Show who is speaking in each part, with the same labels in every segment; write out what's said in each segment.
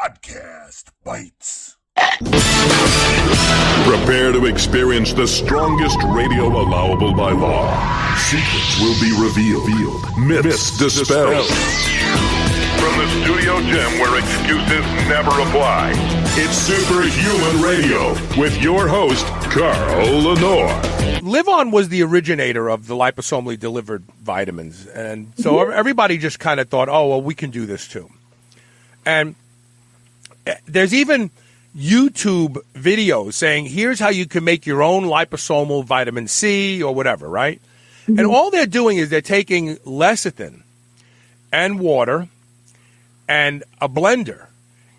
Speaker 1: Podcast Bites.
Speaker 2: Prepare to experience the strongest radio allowable by law. Secrets will be revealed. Myths dispelled. From the studio gym where excuses never apply, it's Superhuman Radio with your host, Carl Lanore.
Speaker 3: Liv On was the originator of the liposomally delivered vitamins. And so everybody just kind of thought, oh, well, we can do this too. And there's even YouTube videos saying, here's how you can make your own liposomal vitamin C or whatever, right? Mm-hmm. And all they're doing is they're taking lecithin and water and a blender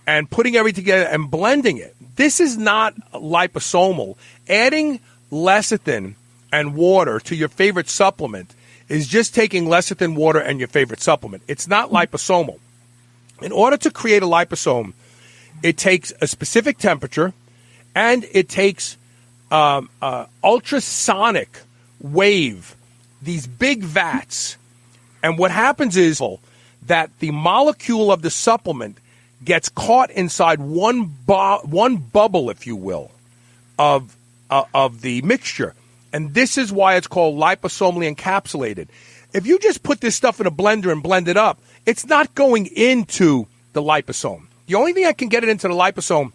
Speaker 3: and putting everything together and blending it. This is not liposomal. Adding lecithin and water to your favorite supplement is just taking lecithin, water, and your favorite supplement. It's not liposomal. In order to create a liposome, it takes a specific temperature, and it takes ultrasonic wave, these big vats. And what happens is that the molecule of the supplement gets caught inside one bubble, if you will, of the mixture. And this is why it's called liposomally encapsulated. If you just put this stuff in a blender and blend it up, it's not going into the liposome. The only thing that can get it into the liposome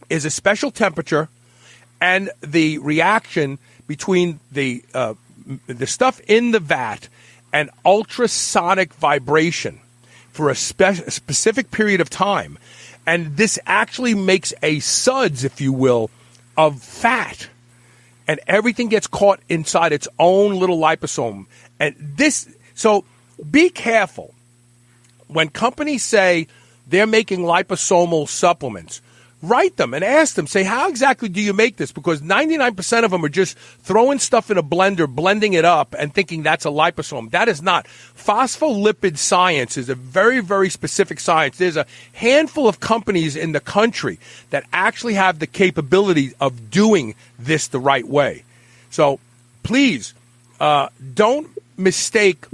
Speaker 3: is a special temperature and the reaction between the stuff in the vat and ultrasonic vibration for a specific period of time. And this actually makes a suds, if you will, of fat. And everything gets caught inside its own little liposome. So be careful. When companies say they're making liposomal supplements, write them and ask them, say, how exactly do you make this? Because 99% of them are just throwing stuff in a blender, blending it up, and thinking that's a liposome. That is not. Phospholipid science is a very, very specific science. There's a handful of companies in the country that actually have the capability of doing this the right way. So please don't mistake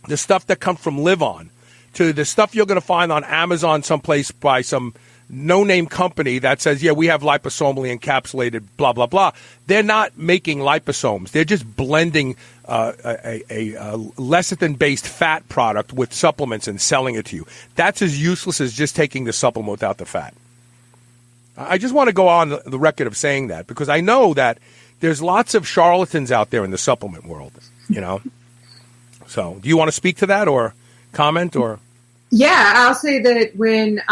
Speaker 3: the stuff that comes from Liv On to the stuff you're going to find on Amazon someplace by some no-name company that says, yeah, we have liposomally encapsulated, blah, blah, blah. They're not making liposomes. They're just blending a lecithin-based fat product with supplements and selling it to you. That's as useless as just taking the supplement without the fat. I just want to go on the record of saying that because I know that there's lots of charlatans out there in the supplement world, you know. So do you want to speak to that or comment or?
Speaker 4: Yeah, I'll say that when,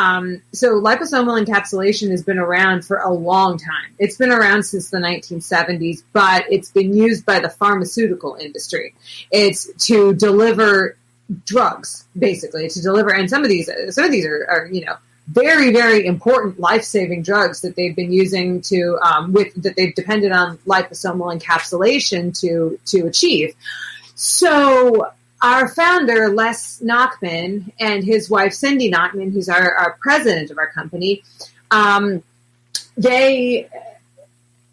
Speaker 4: so liposomal encapsulation has been around for a long time. It's been around since the 1970s, but it's been used by the pharmaceutical industry. It's to deliver drugs, basically, and some of these are very, very important life-saving drugs that they've been using that they've depended on liposomal encapsulation to achieve. So our founder, Les Nachman, and his wife, Cindy Nachman, who's our president of our company, they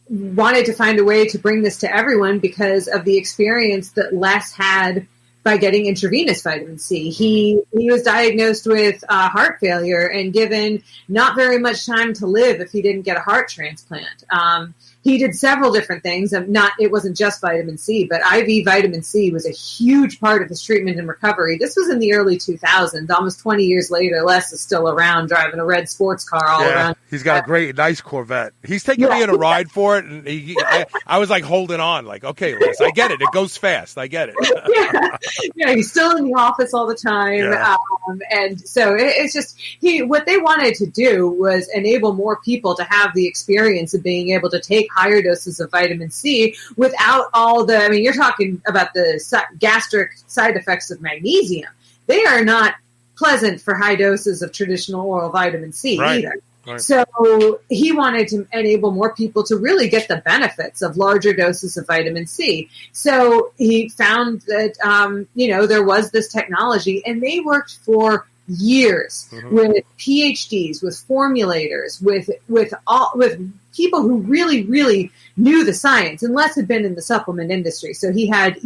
Speaker 4: wanted to find a way to bring this to everyone because of the experience that Les had by getting intravenous vitamin C. He was diagnosed with heart failure and given not very much time to live if he didn't get a heart transplant. He did several different things. It wasn't just vitamin C, but IV vitamin C was a huge part of his treatment and recovery. This was in the early 2000s. Almost 20 years later, Les is still around driving a red sports car all around.
Speaker 3: He's got a nice Corvette. He's taking me on a ride for it, and I was like holding on, like, okay, Les, I get it. It goes fast. I get it.
Speaker 4: Yeah, he's still in the office all the time. Yeah. And so it's just, what they wanted to do was enable more people to have the experience of being able to take higher doses of vitamin C without all you're talking about the gastric side effects of magnesium. They are not pleasant for high doses of traditional oral vitamin C either. Right. So he wanted to enable more people to really get the benefits of larger doses of vitamin C. So he found that, there was this technology, and they worked for years with PhDs, with formulators, with people who really, really knew the science, and Les had been in the supplement industry. So he had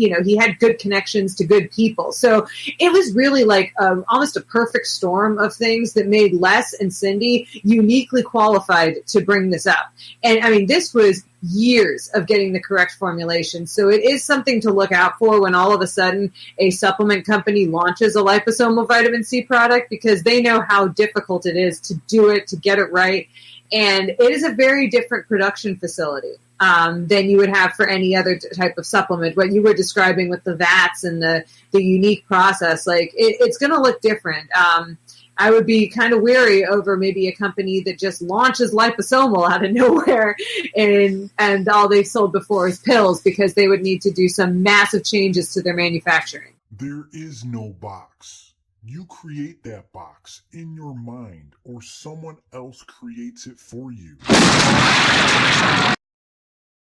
Speaker 4: good connections to good people. So it was really like almost a perfect storm of things that made Les and Cindy uniquely qualified to bring this up. And I mean, this was years of getting the correct formulation. So it is something to look out for when all of a sudden a supplement company launches a liposomal vitamin C product, because they know how difficult it is to do it, to get it right. And it is a very different production facility than you would have for any other type of supplement. What you were describing with the vats and the unique process, like it's going to look different. I would be kind of weary over maybe a company that just launches liposomal out of nowhere and all they've sold before is pills, because they would need to do some massive changes to their manufacturing.
Speaker 1: There is no box. You create that box in your mind, or someone else creates it for you.